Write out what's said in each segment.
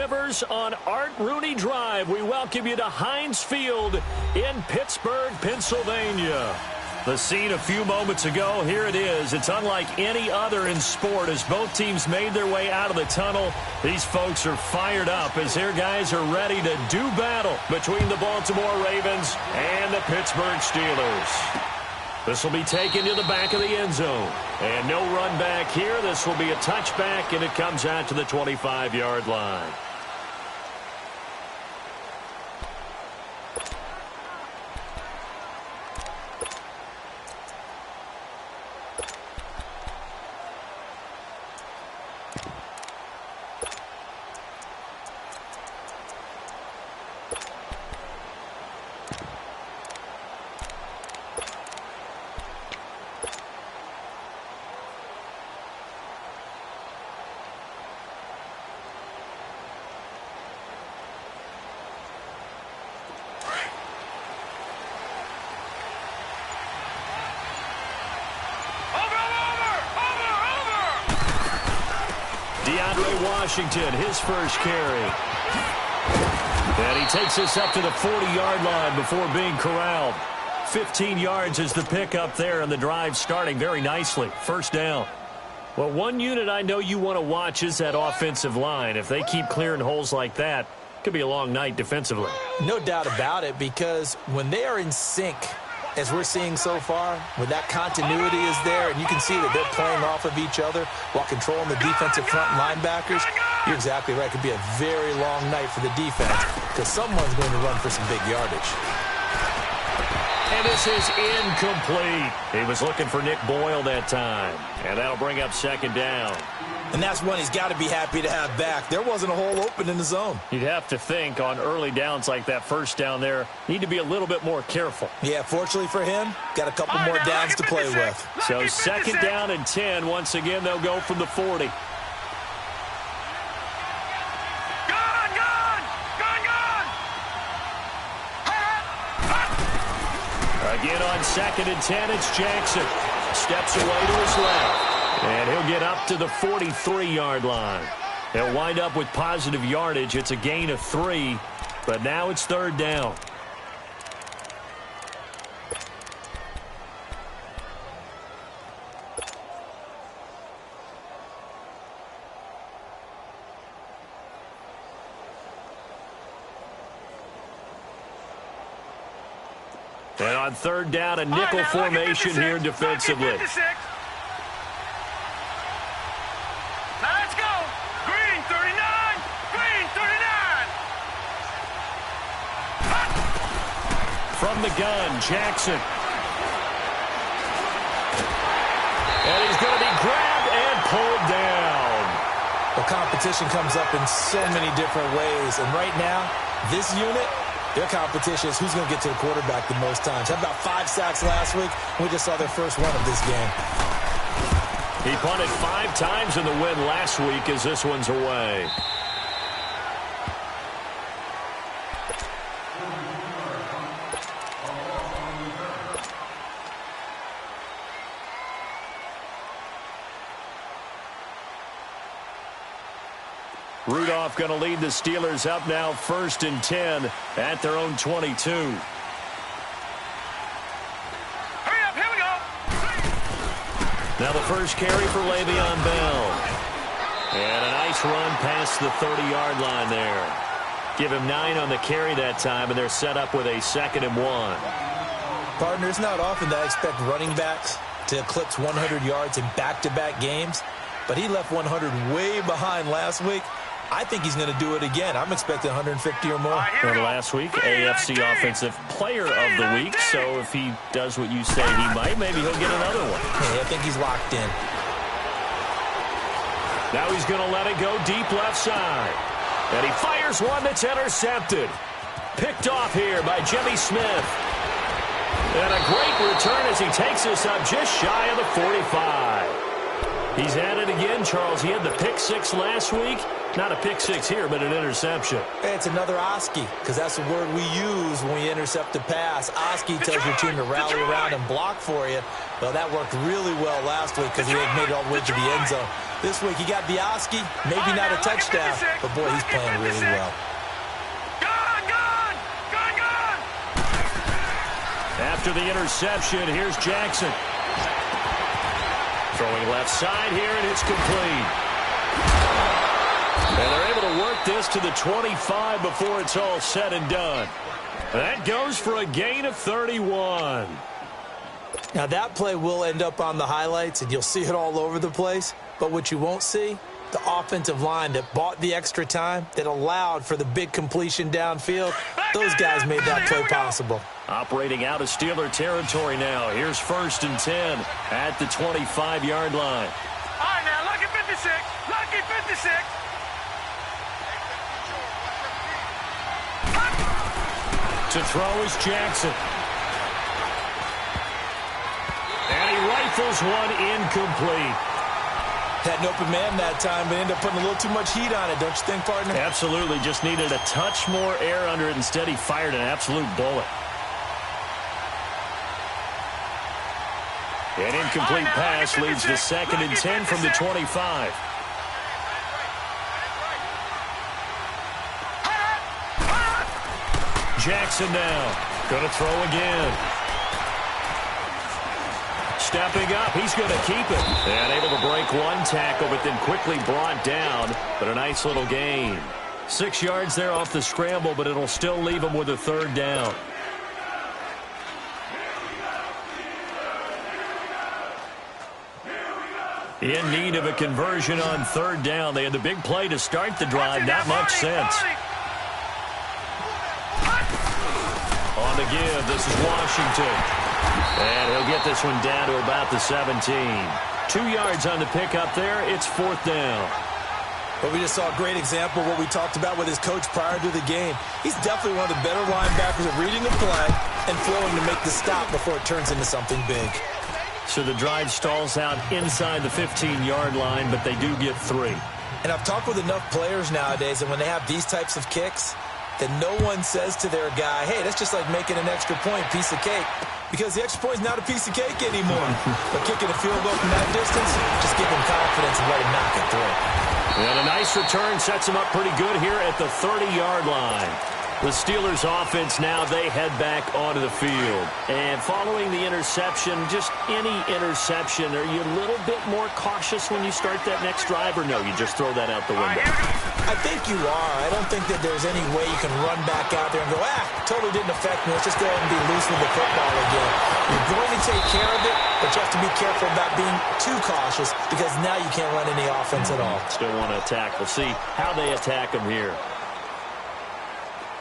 Rivers on Art Rooney Drive. We welcome you to Heinz Field in Pittsburgh, Pennsylvania. The scene a few moments ago, here it is. It's unlike any other in sport as both teams made their way out of the tunnel. These folks are fired up as their guys are ready to do battle between the Baltimore Ravens and the Pittsburgh Steelers. This will be taken to the back of the end zone. And no run back here. This will be a touchback, and it comes out to the 25-yard line. Washington, his first carry. And he takes us up to the 40-yard line before being corralled. 15 yards is the pickup there, and the drive starting very nicely. First down. Well, one unit I know you want to watch is that offensive line. If they keep clearing holes like that, it could be a long night defensively. No doubt about it, because when they are in sync, as we're seeing so far, when that continuity is there and you can see that they're playing off of each other while controlling the defensive front linebackers, you're exactly right. It could be a very long night for the defense because someone's going to run for some big yardage. And this is incomplete. He was looking for Nick Boyle that time, and that'll bring up second down. And that's one he's got to be happy to have back. There wasn't a hole open in the zone. You'd have to think on early downs like that first down there, need to be a little bit more careful. Yeah, fortunately for him, got a couple more downs to play with. So second down and 10. Once again, they'll go from the 40. Again on second and 10, it's Jackson. Steps away to his left. And he'll get up to the 43-yard line. They'll wind up with positive yardage. It's a gain of 3, but now it's third down. And on third down, a nickel formation here defensively. From the gun, Jackson. And he's going to be grabbed and pulled down. The competition comes up in so many different ways. And right now, this unit, their competition is who's going to get to the quarterback the most times. Had about 5 sacks last week. We just saw their first one of this game. He punted 5 times in the win last week as this one's away. Rudolph going to lead the Steelers up now first and 10 at their own 22. Hurry up, here we go. Now the first carry for Le'Veon Bell. And a nice run past the 30-yard line there. Give him 9 on the carry that time, and they're set up with a 2nd and 1. Partner, it's not often that I expect running backs to eclipse 100 yards in back-to-back games, but he left 100 way behind last week. I think he's going to do it again. I'm expecting 150 or more. And last week, AFC Offensive Player of the Week. So if he does what you say he might, maybe he'll get another one. Hey, I think he's locked in. Now he's going to let it go deep left side. And he fires one that's intercepted. Picked off here by Jimmy Smith. And a great return as he takes us up just shy of the 45. He's at it again, Charles. He had the pick six last week. Not a pick six here, but an interception. It's another Oski, because that's the word we use when we intercept a pass. Oski tells your team to rally around and block for you. Well, that worked really well last week because he made it all the way to the end zone. This week he got the Oski, maybe not a touchdown, but boy, he's playing really well. After the interception, here's Jackson. Throwing left side here, and it's complete. And they're able to work this to the 25 before it's all said and done. That goes for a gain of 31. Now, that play will end up on the highlights, and you'll see it all over the place. But what you won't see, the offensive line that bought the extra time, that allowed for the big completion downfield, those guys made that play possible. Operating out of Steeler territory now. Here's 1st and 10 at the 25-yard line. All right, now, lucky 56. Lucky 56. To throw is Jackson. And he rifles one incomplete. Had an open man that time, but ended up putting a little too much heat on it, don't you think, partner? Absolutely. Just needed a touch more air under it. Instead, he fired an absolute bullet. An incomplete pass leads to 2nd and 10 from the 25. Jackson now. Going to throw again. Stepping up, he's going to keep it. And able to break one tackle, but then quickly brought down. But a nice little gain. 6 yards there off the scramble, but it'll still leave him with a 3rd down. In need of a conversion on 3rd down. They had the big play to start the drive. Not much sense. On the give, this is Washington. And he'll get this one down to about the 17. 2 yards on the pickup there. It's 4th down. But we just saw a great example of what we talked about with his coach prior to the game. He's definitely one of the better linebackers at reading the play and flowing to make the stop before it turns into something big. So the drive stalls out inside the 15-yard line, but they do get 3. And I've talked with enough players nowadays, and when they have these types of kicks, that no one says to their guy, hey, that's just like making an extra point, piece of cake. Because the extra point is not a piece of cake anymore. But kicking a field goal from that distance, just give them confidence and let them knock it through. And a nice return sets them up pretty good here at the 30-yard line. The Steelers offense now, they head back onto the field. And following the interception, just any interception, are you a little bit more cautious when you start that next drive, or no, you just throw that out the window? I think you are. I don't think that there's any way you can run back out there and go, totally didn't affect me. Let's just go ahead and be loose with the football again. You're going to take care of it, but you have to be careful about being too cautious because now you can't run any offense at all. Still want to attack. We'll see how they attack him here.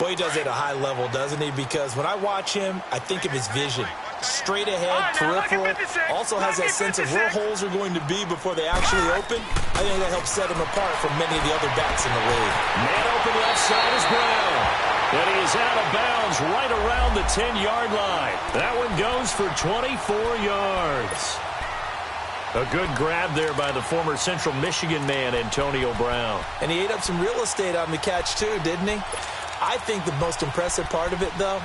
Boy, he does it at a high level, doesn't he? Because when I watch him, I think of his vision. Straight ahead, peripheral. Also has that sense of where holes are going to be before they actually open. I think that helps set him apart from many of the other backs in the league. Man open left side is Brown. And he is out of bounds right around the 10-yard line. That one goes for 24 yards. A good grab there by the former Central Michigan man, Antonio Brown. And he ate up some real estate on the catch, too, didn't he? I think the most impressive part of it, though,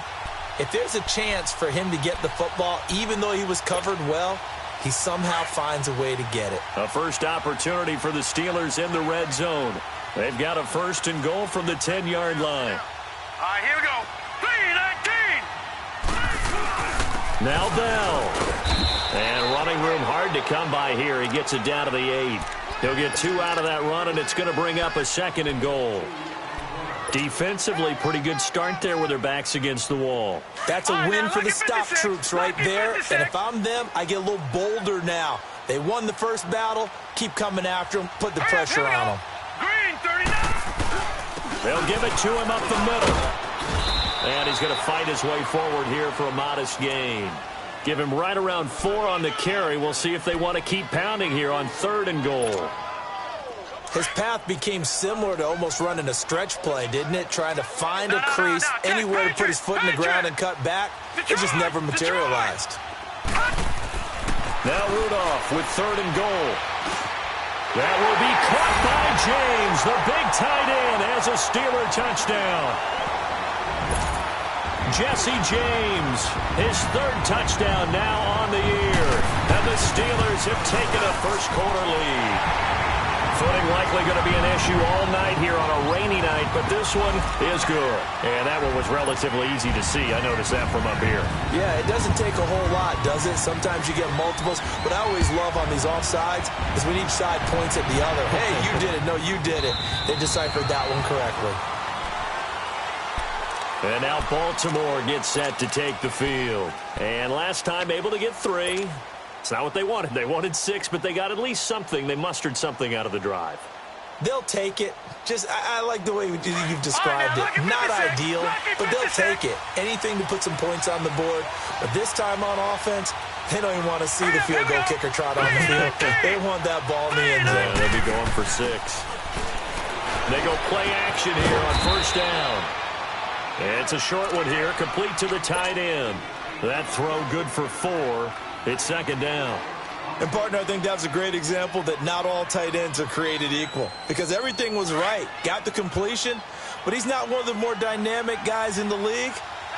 if there's a chance for him to get the football, even though he was covered well, he somehow finds a way to get it. A first opportunity for the Steelers in the red zone. They've got a 1st and goal from the 10-yard line. All right, here we go. 3-19. Now Bell. And running room hard to come by here. He gets it down to the 8. He'll get 2 out of that run, and it's going to bring up a 2nd and goal. Defensively, pretty good start there with their backs against the wall. That's a win for the stop troops right there. And if I'm them, I get a little bolder now. They won the first battle. Keep coming after them. Put the pressure on them. Green, 39. They'll give it to him up the middle. And he's going to fight his way forward here for a modest gain. Give him right around 4 on the carry. We'll see if they want to keep pounding here on 3rd and goal. His path became similar to almost running a stretch play, didn't it? Trying to find a crease, anywhere to put his foot in the ground and cut back. It just never materialized. Now Rudolph with 3rd and goal. That will be caught by James. The big tight end has a Steeler touchdown. Jesse James, his third touchdown now on the year. And the Steelers have taken a first-quarter lead. Footing likely going to be an issue all night here on a rainy night, but this one is good. And that one was relatively easy to see. I noticed that from up here. Yeah, it doesn't take a whole lot, does it? Sometimes you get multiples. What I always love on these offsides is when each side points at the other. Hey, you did it. No, you did it. They deciphered that one correctly. And now Baltimore gets set to take the field. And last time able to get 3. It's not what they wanted. They wanted 6, but they got at least something. They mustered something out of the drive. They'll take it. I like the way you've described it. Not ideal, but they'll take it. Anything to put some points on the board. But this time on offense, they don't even want to see the field goal kicker trot on the field. They want that ball in the end zone. Yeah, they'll be going for 6. They go play action here on first down. It's a short one here, complete to the tight end. That throw good for 4. It's second down. And, partner, I think that's a great example that not all tight ends are created equal. Because everything was right. Got the completion, but he's not one of the more dynamic guys in the league.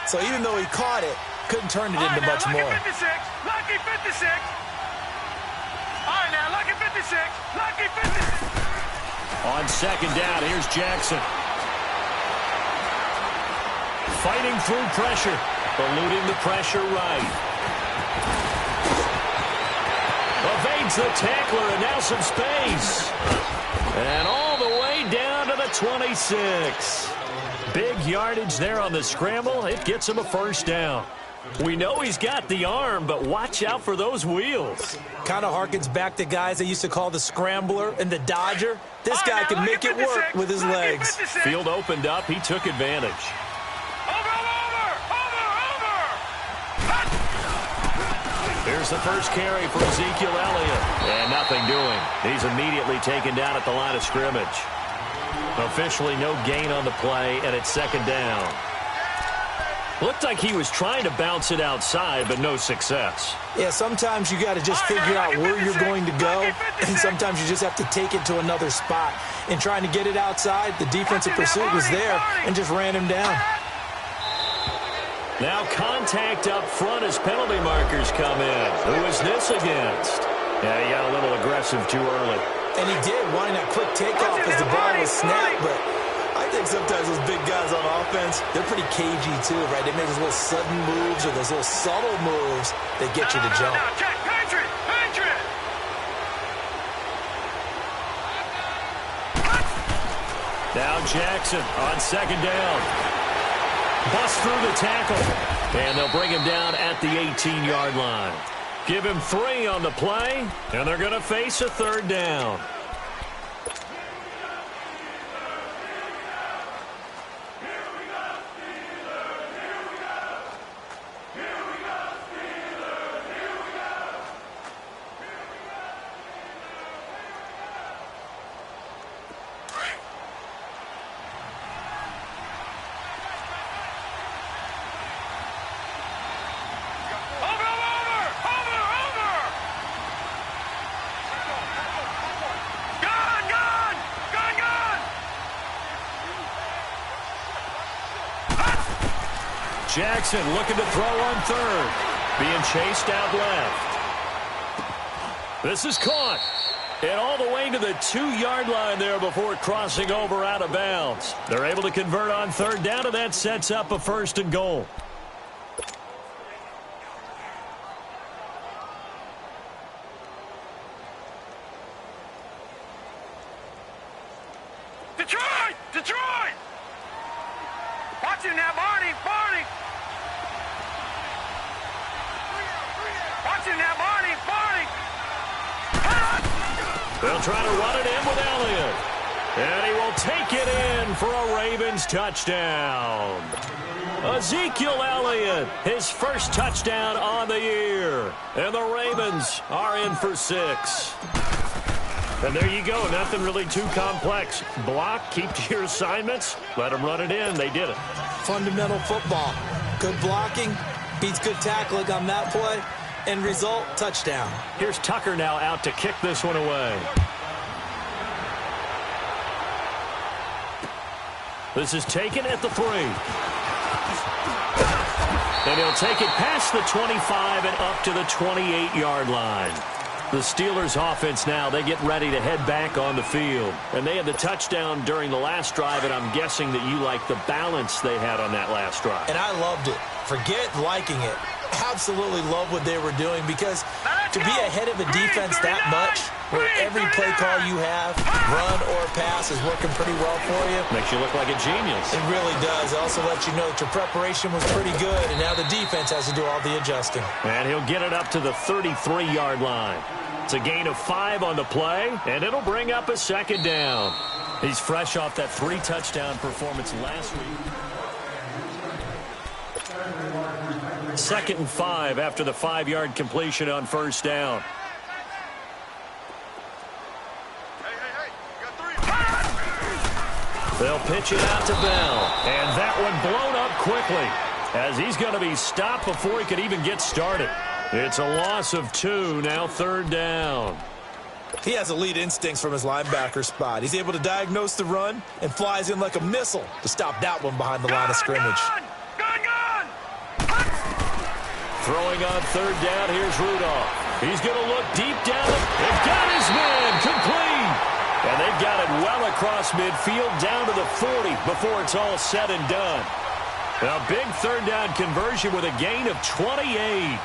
So even though he caught it, couldn't turn it into much more. Lucky 56. Lucky 56. All right, now, lucky 56. Lucky 56. On second down, here's Jackson. Fighting through pressure. Eluding the pressure right. Evades the tackler, and now some space. And all the way down to the 26. Big yardage there on the scramble. It gets him a first down. We know he's got the arm, but watch out for those wheels. Kind of harkens back to guys they used to call the scrambler and the dodger. This guy can make it work with his legs. Field opened up. He took advantage. Here's the first carry for Ezekiel Elliott. And nothing doing. He's immediately taken down at the line of scrimmage. Officially no gain on the play, and it's second down. Looked like he was trying to bounce it outside, but no success. Yeah, sometimes you got to just figure out where you're going to go, and sometimes you just have to take it to another spot. In trying to get it outside, the defensive pursuit was there and just ran him down. Now contact up front as penalty markers come in. Who is this against? Yeah, he got a little aggressive too early. And he did, wanting that quick takeoff as the ball was snapped, but I think sometimes those big guys on offense, they're pretty cagey too, right? They make those little sudden moves or those little subtle moves that get you to jump. Now Jackson on second down. Bust through the tackle. And they'll bring him down at the 18-yard line. Give him 3 on the play, and they're going to face a third down. Jackson looking to throw on third. Being chased out left. This is caught. And all the way to the 2-yard line there before crossing over out of bounds. They're able to convert on third down, and that sets up a 1st and goal. Detroit! Detroit! Watch him now, Barney! Barney! Watch him now, Barney! Barney! They'll try to run it in with Elliott. And he will take it in for a Ravens touchdown. Ezekiel Elliott, his first touchdown on the year. And the Ravens are in for 6. And there you go. Nothing really too complex. Block, keep to your assignments, let them run it in. They did it. Fundamental football. Good blocking, beats good tackling on that play. End result, touchdown. Here's Tucker now out to kick this one away. This is taken at the 3. And he'll take it past the 25 and up to the 28-yard line. The Steelers offense now, they get ready to head back on the field. And they had the touchdown during the last drive, and I'm guessing that you like the balance they had on that last drive. And I loved it. Forget liking it. Absolutely love what they were doing, because to be ahead of a defense that much, where every play call you have, run or pass, is working pretty well for you. Makes you look like a genius. It really does. It also lets you know that your preparation was pretty good, and now the defense has to do all the adjusting. And he'll get it up to the 33-yard line. It's a gain of 5 on the play, and it'll bring up a second down. He's fresh off that 3-touchdown performance last week. 2nd and 5 after the 5-yard completion on first down. They'll pitch it out to Bell, and that one blown up quickly as he's going to be stopped before he could even get started. It's a loss of 2, now 3rd down. He has elite instincts from his linebacker spot. He's able to diagnose the run and flies in like a missile to stop that one behind the line of scrimmage. Throwing on 3rd down, here's Rudolph. He's going to look deep down. They've got his man, complete. And they've got it well across midfield, down to the 40 before it's all said and done. A big 3rd down conversion with a gain of 28.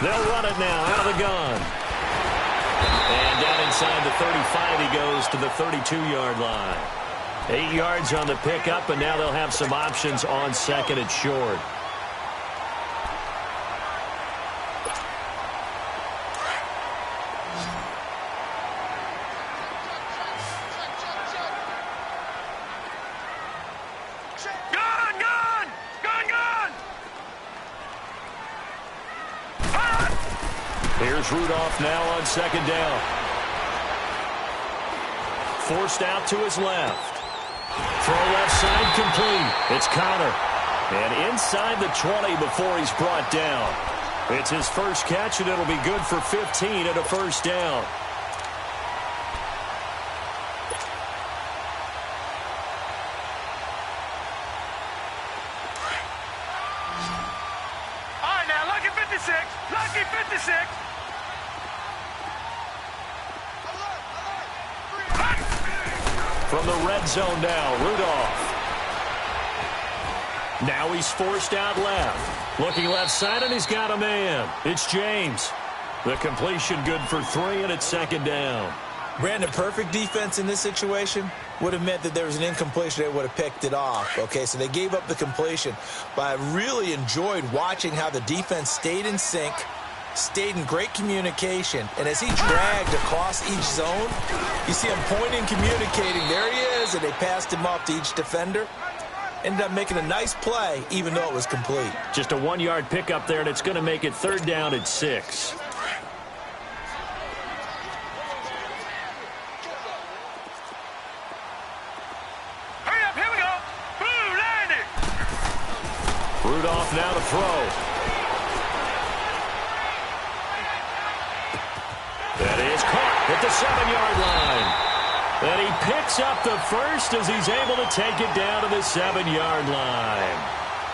They'll run it now out of the gun. And down inside the 35 he goes to the 32-yard line. 8 yards on the pickup, and now they'll have some options on 2nd and short. Here's Rudolph now on 2nd down. Forced out to his left. Throw left side complete. It's Connor. And inside the 20 before he's brought down. It's his first catch, and it'll be good for 15 and a first down. All right, now, lucky 56. Lucky 56. From the red zone now, Rudolph. Now he's forced out left. Looking left side, and he's got a man. It's James. The completion good for 3, and it's 2nd down. Brandon, perfect defense in this situation would have meant that there was an incompletion. They would have picked it off. Okay, so they gave up the completion. But I really enjoyed watching how the defense stayed in sync, stayed in great communication, and as he dragged across each zone, you see him pointing, communicating. There he is, and they passed him off to each defender. Ended up making a nice play, even though it was complete. Just a 1-yard pickup there, and it's going to make it 3rd down and 6. Hurry up, here we go. Boom, landed. Rudolph now to throw. That is caught at the 7-yard line. And he picks up the first as he's able to take it down to the 7-yard line.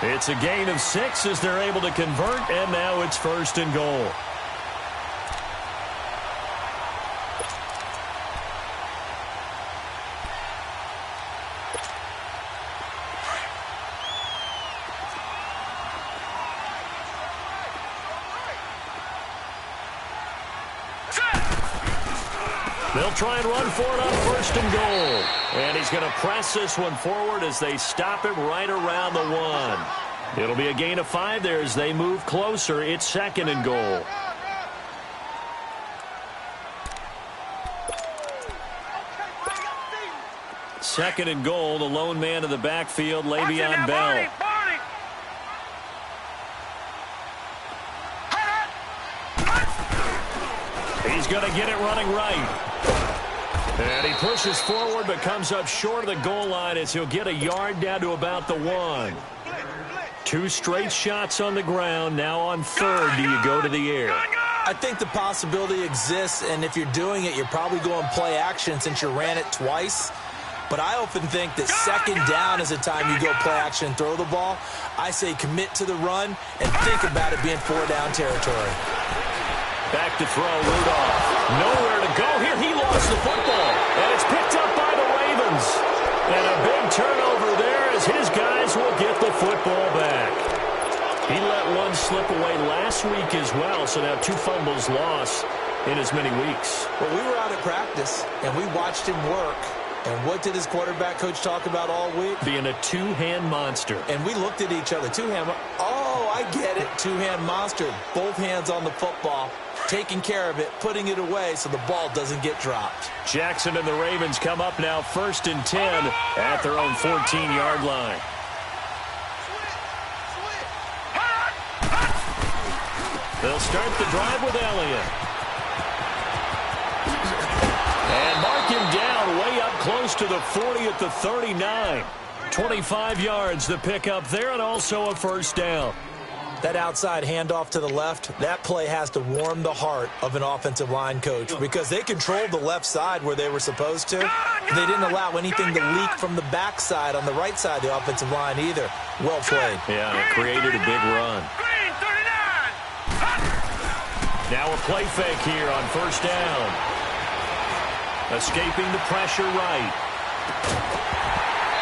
It's a gain of 6 as they're able to convert, and now it's 1st and goal. They'll try and run for it on 1st and goal. And he's going to press this one forward as they stop him right around the 1. It'll be a gain of 5 there as they move closer. It's 2nd and goal. Second and goal, the lone man in the backfield, Le'Veon Bell. He's going to get it running right. And he pushes forward but comes up short of the goal line as he'll get a yard down to about the 1. 2 straight shots on the ground. Now on third, do you go to the air? I think the possibility exists, and if you're doing it, you're probably going play action since you ran it twice. But I often think that second down is the time you go play action and throw the ball. I say commit to the run and think about it being 4-down territory. Back to throw, Rudolph. Nowhere to go here. He lost the football, and it's picked up by the Ravens. And a big turnover there as his guys will get the football back. He let one slip away last week as well, so now 2 fumbles lost in as many weeks. Well, we were out at practice, and we watched him work. And what did his quarterback coach talk about all week? Being a 2-hand monster. And we looked at each other. 2-hand. Oh, I get it. 2-hand monster. Both hands on the football, taking care of it, putting it away so the ball doesn't get dropped. Jackson and the Ravens come up now 1st and 10 at their own 14-yard line. They'll start the drive with Elliott. And mark him down way up close to the 40 at the 39. 25 yards the pickup there, and also a first down. That outside handoff to the left, that play has to warm the heart of an offensive line coach because they controlled the left side where they were supposed to. They didn't allow anything to leak from the backside on the right side of the offensive line either. Well played. Yeah, and it created a big run. Now a play fake here on first down. Escaping the pressure right.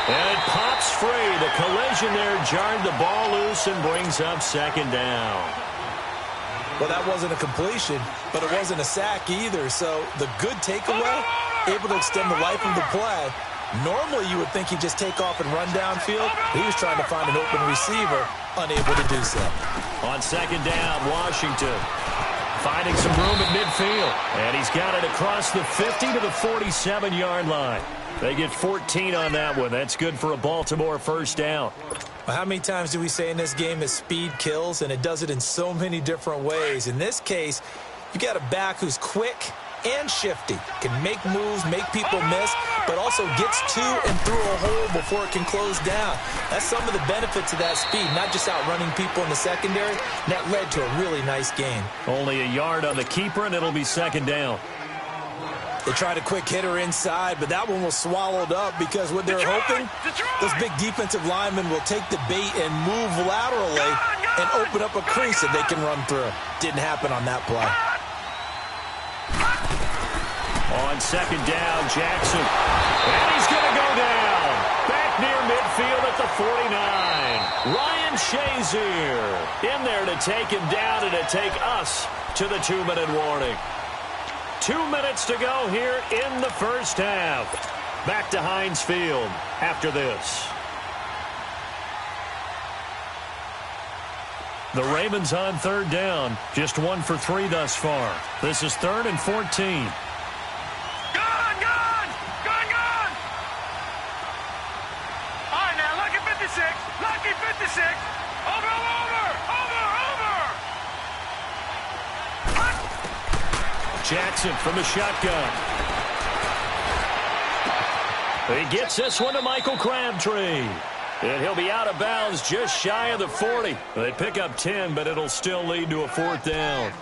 And it pops free. The collision there jarred the ball loose and brings up second down. Well, that wasn't a completion, but it wasn't a sack either. So the good takeaway, able to extend the life of the play. Normally you would think he'd just take off and run downfield. He was trying to find an open receiver, unable to do so. On second down, Washington finding some room at midfield. And he's got it across the 50 to the 47-yard line. They get 14 on that one. That's good for a Baltimore first down. Well, how many times do we say in this game that speed kills, and it does it in so many different ways? In this case, you got a back who's quick and shifty, can make moves, make people miss, but also gets to and through a hole before it can close down. That's some of the benefits of that speed, not just outrunning people in the secondary. And that led to a really nice gain. Only a yard on the keeper, and it'll be second down. They tried a quick hitter inside, but that one was swallowed up because what they're hoping, those big defensive linemen will take the bait and move laterally and open up a crease that they can run through. Didn't happen on that play. On second down, Jackson. And he's going to go down. Back near midfield at the 49. Ryan Shazier in there to take him down and to take us to the 2-minute warning. 2 minutes to go here in the first half. Back to Heinz Field after this. The Ravens on third down. Just 1 for 3 thus far. This is 3rd and 14. Jackson from the shotgun. He gets this one to Michael Crabtree. And he'll be out of bounds just shy of the 40. They pick up 10, but it'll still lead to a 4th down.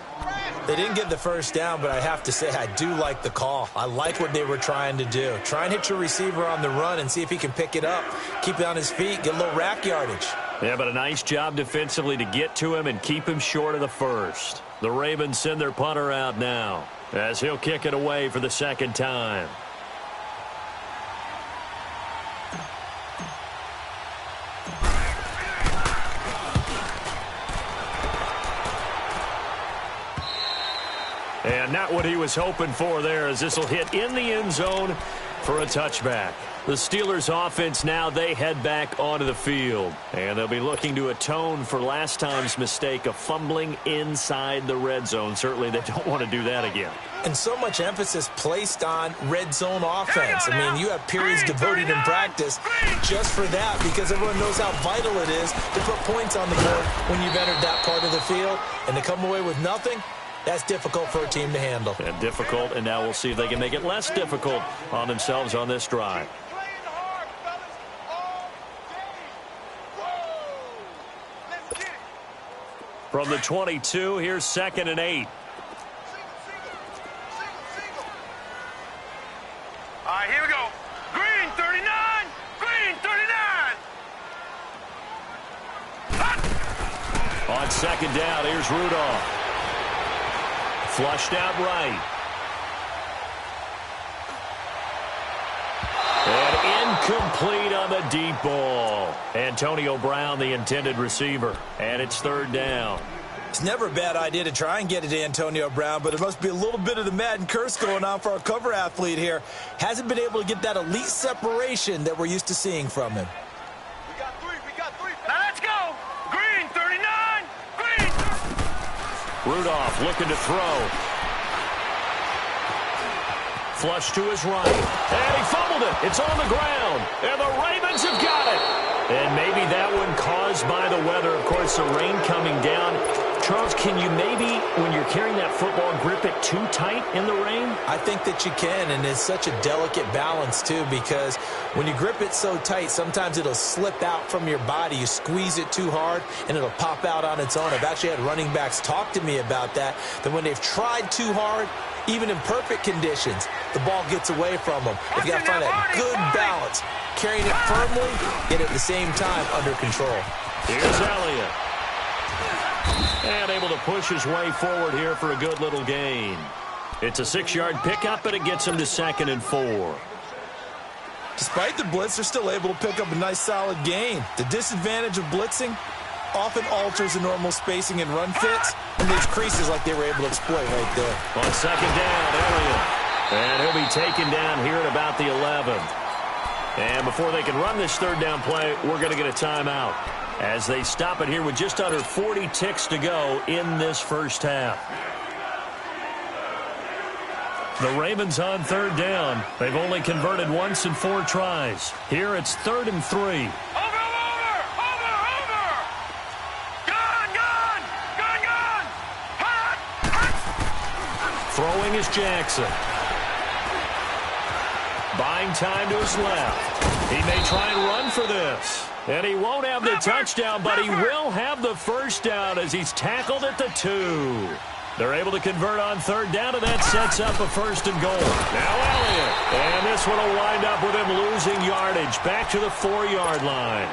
They didn't get the first down, but I have to say I do like the call. I like what they were trying to do. Try and hit your receiver on the run and see if he can pick it up. Keep it on his feet, get a little rack yardage. Yeah, but a nice job defensively to get to him and keep him short of the first. The Ravens send their punter out now as he'll kick it away for the second time. And not what he was hoping for there, as this will hit in the end zone for a touchback. The Steelers offense now, they head back onto the field. And they'll be looking to atone for last time's mistake of fumbling inside the red zone. Certainly they don't want to do that again. And so much emphasis placed on red zone offense. I mean, you have periods devoted in practice just for that because everyone knows how vital it is to put points on the board when you've entered that part of the field. And to come away with nothing, that's difficult for a team to handle. And difficult, and now we'll see if they can make it less difficult on themselves on this drive. From the 22, here's 2nd and 8. All right, here we go. Green 39. Green 39. On 2nd down, here's Rudolph. Flushed out right. And incomplete on the deep ball. Antonio Brown, the intended receiver. And it's 3rd down. It's never a bad idea to try and get it to Antonio Brown, but it must be a little bit of the Madden curse going on for our cover athlete here. Hasn't been able to get that elite separation that we're used to seeing from him. We got three. Now let's go. Green 39. Green. Rudolph looking to throw. Flush to his right. And he fumbled it. It's on the ground. And the Ravens have got it. And maybe that one caused by the weather. Of course, the rain coming down. Charles, can you maybe, when you're carrying that football, grip it too tight in the rain? I think that you can, and it's such a delicate balance, too, because when you grip it so tight, sometimes it'll slip out from your body. You squeeze it too hard, and it'll pop out on its own. I've actually had running backs talk to me about that when they've tried too hard, even in perfect conditions, the ball gets away from them. You've got to find that good balance, carrying it firmly, yet at the same time under control. Here's Elliott. And able to push his way forward here for a good little gain. It's a 6-yard pickup, but it gets him to 2nd and 4. Despite the blitz, they're still able to pick up a nice, solid gain. The disadvantage of blitzing often alters the normal spacing and run fits, and leaves creases like they were able to exploit right there. On 2nd down, Elliott. And he'll be taken down here at about the 11. And before they can run this 3rd down play, we're going to get a timeout as they stop it here with just under 40 ticks to go in this first half. The Ravens on 3rd down. They've only converted once in 4 tries. Here it's 3rd and 3. Over. Gun. Hot. Throwing is Jackson. Buying time to his left. He may try and run for this. And he won't have the touchdown, but he will have the first down as he's tackled at the 2. They're able to convert on 3rd down, and that sets up a 1st and goal. Now Elliott. And this one will wind up with him losing yardage back to the 4-yard line.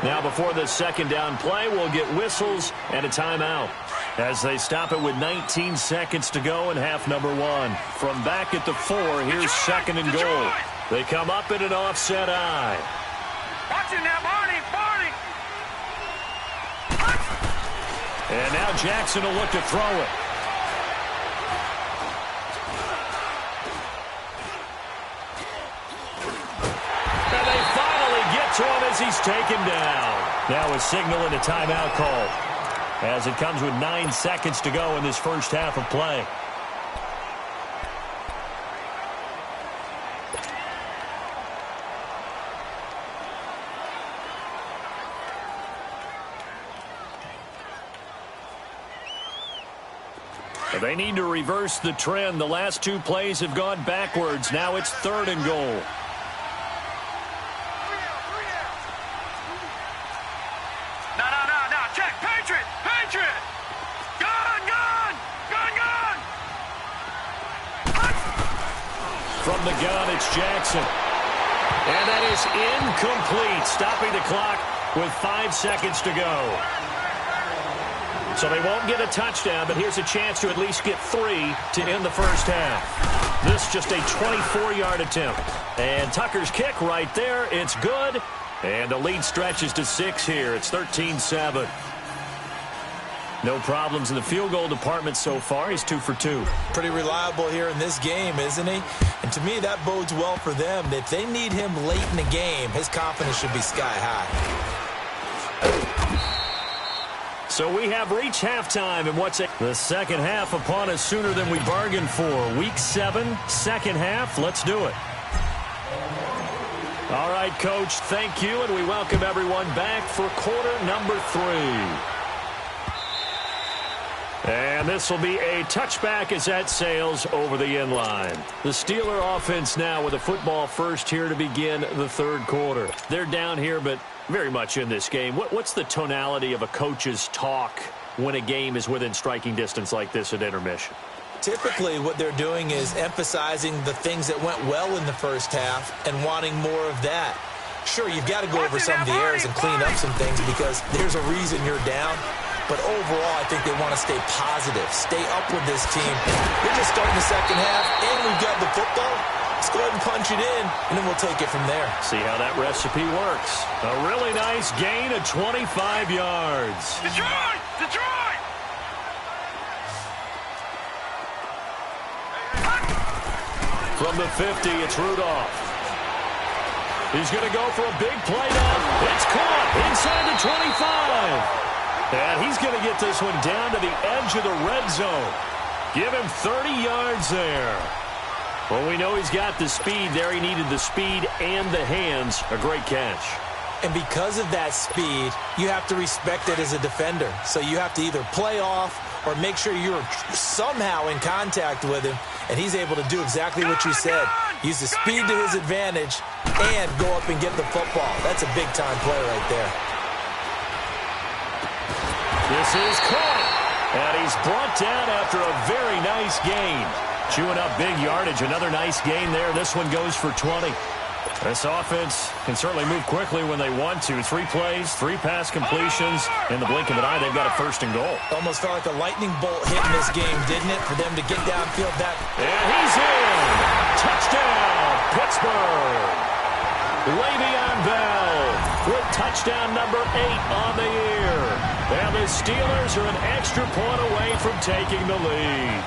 Now before the 2nd down play, we'll get whistles and a timeout as they stop it with 19 seconds to go in half number 1. From back at the 4, here's 2nd and goal. They come up in an offset eye. Watch it now, Barney. And now Jackson will look to throw it. And they finally get to him as he's taken down. Now a signal and a timeout call as it comes with 9 seconds to go in this first half of play. They need to reverse the trend. The last 2 plays have gone backwards. Now it's 3rd and goal. No. Check. Patriot. Gun. From the gun, it's Jackson. And that is incomplete, stopping the clock with 5 seconds to go. So they won't get a touchdown, but here's a chance to at least get 3 to end the first half. This just a 24-yard attempt. And Tucker's kick right there. It's good. And the lead stretches to 6 here. It's 13-7. No problems in the field goal department so far. He's 2 for 2. Pretty reliable here in this game, isn't he? And to me, that bodes well for them. If they need him late in the game, his confidence should be sky high. So we have reached halftime, and the second half upon us sooner than we bargained for. Week 7, second half. Let's do it. All right, Coach, thank you, and we welcome everyone back for quarter number 3. And this will be a touchback as that sails over the end line. The Steeler offense now with a football first here to begin the 3rd quarter. They're down here, but very much in this game. What's the tonality of a coach's talk when a game is within striking distance like this at intermission? Typically, what they're doing is emphasizing the things that went well in the first half and wanting more of that. Sure, you've got to go over some of the errors and clean up some things because there's a reason you're down. But overall, I think they want to stay positive, stay up with this team. We're just starting the second half, and we've got the football. Let's go ahead and punch it in, and then we'll take it from there. See how that recipe works. A really nice gain of 25 yards. Detroit! Detroit! From the 50, it's Rudolph. He's going to go for a big play now. It's caught inside the 25. And he's going to get this one down to the edge of the red zone. Give him 30 yards there. Well, we know he's got the speed there. He needed the speed and the hands. A great catch. And because of that speed, you have to respect it as a defender. So you have to either play off or make sure you're somehow in contact with him. And he's able to do exactly what you said. Use the speed to his advantage and go up and get the football. That's a big-time play right there. This is caught. And he's brought down after a very nice gain. Chewing up big yardage. Another nice gain there. This one goes for 20. This offense can certainly move quickly when they want to. 3 plays, 3 pass completions. In the blink of an eye, they've got a first and goal. Almost felt like a lightning bolt hit in this game, didn't it? For them to get downfield that. And he's in. Touchdown, Pittsburgh. Le'Veon Bell with touchdown number 8 on the year. And the Steelers are an extra point away from taking the lead.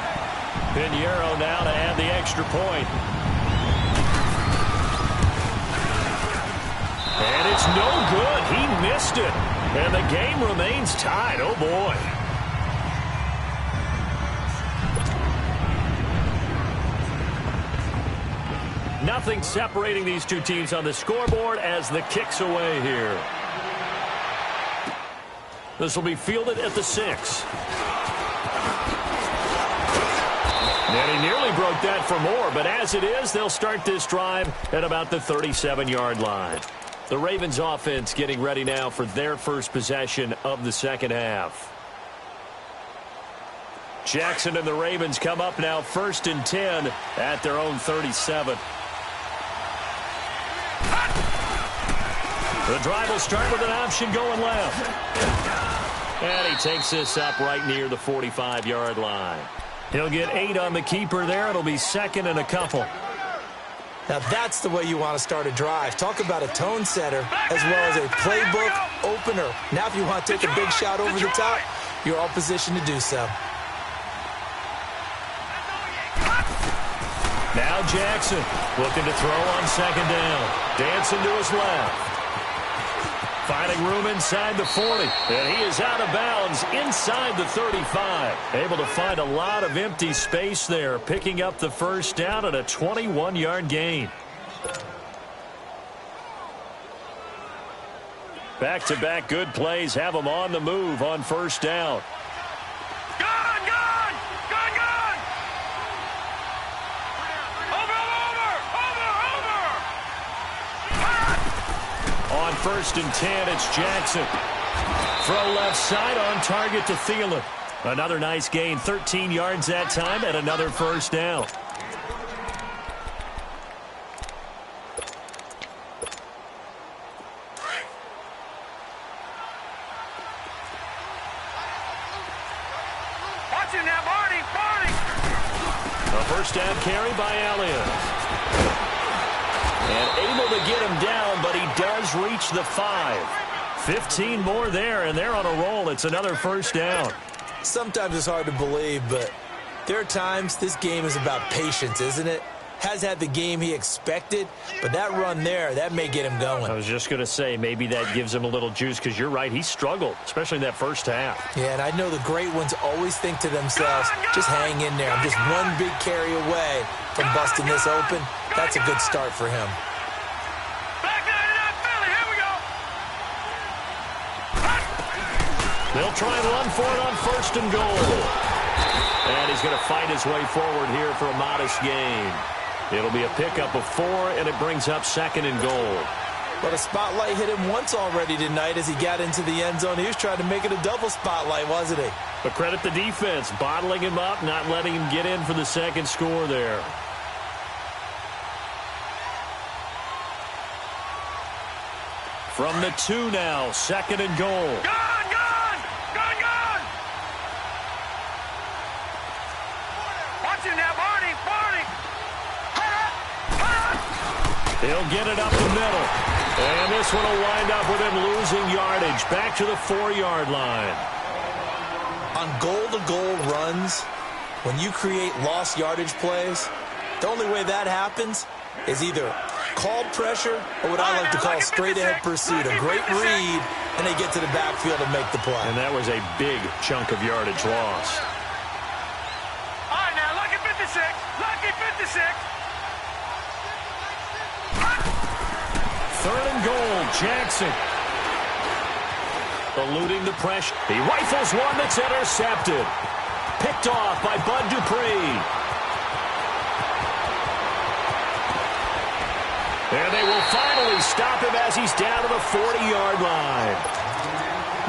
Pinheiro now to add the extra point. And it's no good. He missed it. And the game remains tied. Oh, boy. Nothing separating these two teams on the scoreboard as the kick's away here. This will be fielded at the 6. And he nearly broke that for more, but as it is, they'll start this drive at about the 37-yard line. The Ravens offense getting ready now for their first possession of the second half. Jackson and the Ravens come up now 1st and 10 at their own 37. The drive will start with an option going left. And he takes this up right near the 45-yard line. He'll get 8 on the keeper there. It'll be second and a couple. Now that's the way you want to start a drive. Talk about a tone setter as well as a playbook opener. Now if you want to take a big shot over the top, you're all positioned to do so. Now Jackson looking to throw on second down. Dancing to his left. Finding room inside the 40. And he is out of bounds inside the 35. Able to find a lot of empty space there. Picking up the first down at a 21-yard gain. Back-to-back good plays have them on the move on first down. On 1st and 10, it's Jackson. Throw left side on target to Thielen. Another nice gain, 13 yards that time, and another first down. Watching that, Barney! A first down carry by Elliott. And able to get him down, but he does reach the 5. 15 more there, and they're on a roll. It's another first down. Sometimes it's hard to believe, but there are times this game is about patience, isn't it? Has had the game he expected, but that run there, that may get him going. I was just going to say, maybe that gives him a little juice, because you're right, he struggled, especially in that first half. Yeah, and I know the great ones always think to themselves, just hang in there. I'm just one big carry away from busting this open. That's a good start for him. They'll try and run for it on 1st and goal. And he's going to fight his way forward here for a modest gain. It'll be a pickup of 4, and it brings up 2nd and goal. But a spotlight hit him once already tonight as he got into the end zone. He was trying to make it a double spotlight, wasn't he? But credit the defense, bottling him up, not letting him get in for the second score there. From the 2 now, 2nd and goal. Gone, gone! Gone, gone! Watch him now, Barney! Barney! He'll get it up the middle. And this one will wind up with him losing yardage. Back to the 4-yard line. On goal-to-goal runs, when you create lost yardage plays, the only way that happens is either called pressure or what I like to call straight-ahead pursuit. A great read, and they get to the backfield and make the play. And that was a big chunk of yardage lost. All right, now, lucky 56. Lucky 56. 3rd and goal, Jackson. Eluding the pressure. He rifles one that's intercepted. Picked off by Bud Dupree. And they will finally stop him as he's down to the 40-yard line.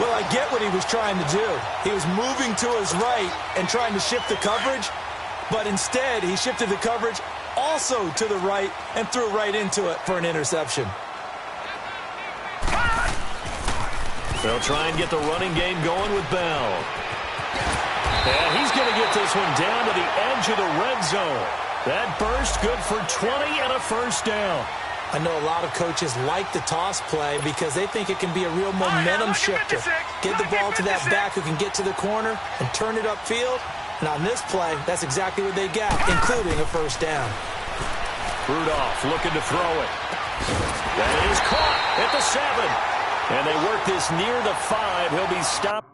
Well, I get what he was trying to do. He was moving to his right and trying to shift the coverage, but instead he shifted the coverage also to the right and threw right into it for an interception. They'll try and get the running game going with Bell. And he's going to get this one down to the edge of the red zone. That burst good for 20 and a first down. I know a lot of coaches like the toss play because they think it can be a real momentum shifter. Get the ball to that back who can get to the corner and turn it upfield. And on this play, that's exactly what they got, including a first down. Rudolph looking to throw it. That is caught at the 7. And they work this near the 5. He'll be stopped.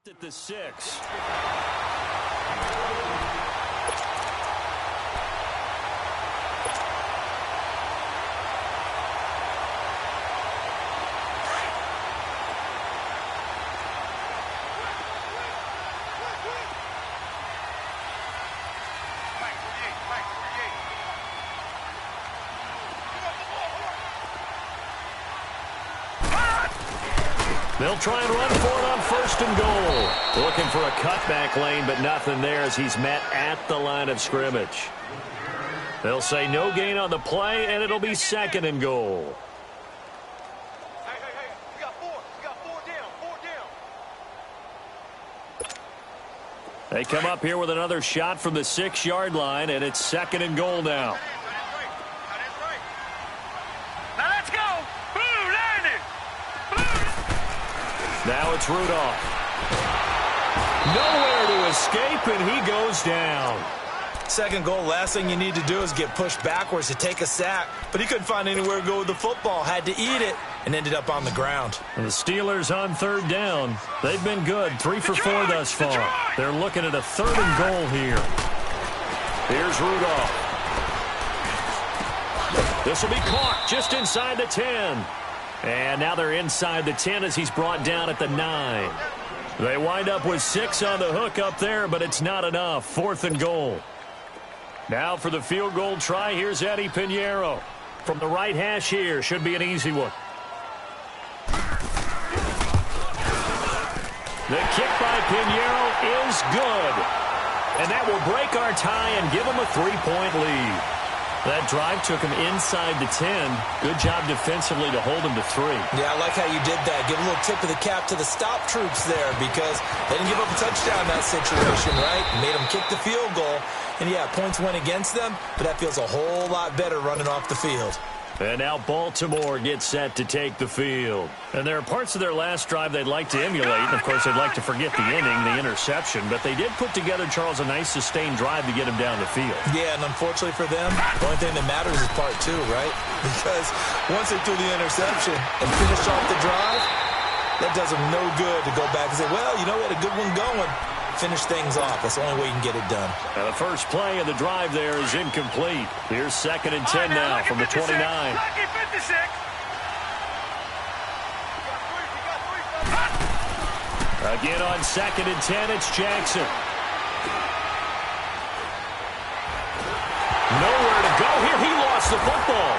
At the 6. They'll try and run for it on 1st and goal. Looking for a cutback lane, but nothing there as he's met at the line of scrimmage. They'll say no gain on the play, and it'll be 2nd and goal. Hey, we got 4. We got 4 down. 4 down. They come up here with another shot from the 6-yard line, and it's 2nd and goal now. Now it's Rudolph. Nowhere to escape, and he goes down. 2nd goal, last thing you need to do is get pushed backwards to take a sack. But he couldn't find anywhere to go with the football. Had to eat it and ended up on the ground. And the Steelers on 3rd down. They've been good. 3 for 4 thus far. They're looking at a 3rd and goal here. Here's Rudolph. This will be caught just inside the 10. And now they're inside the 10 as he's brought down at the 9. They wind up with 6 on the hook up there, but it's not enough. 4th and goal. Now for the field goal try, here's Eddie Pinheiro. From the right hash here, should be an easy one. The kick by Pinheiro is good. And that will break our tie and give him a 3-point lead. That drive took him inside the 10. Good job defensively to hold him to 3. Yeah, I like how you did that. Give a little tip of the cap to the stop troops there because they didn't give up a touchdown in that situation, right? Made them kick the field goal. And, yeah, points went against them, but that feels a whole lot better running off the field. And now Baltimore gets set to take the field. And there are parts of their last drive they'd like to emulate. And, of course, they'd like to forget the inning, the interception. But they did put together, Charles, a nice sustained drive to get him down the field. Yeah, and unfortunately for them, the only thing that matters is part two, right? Because once they threw the interception and finished off the drive, that does them no good to go back and say, well, you know, we had a good one going. Finish things off. That's the only way you can get it done. And the first play of the drive there is incomplete. Here's 2nd and 10 now from the 29. Lucky 56. Again on 2nd and 10, it's Jackson. Nowhere to go here. He lost the football.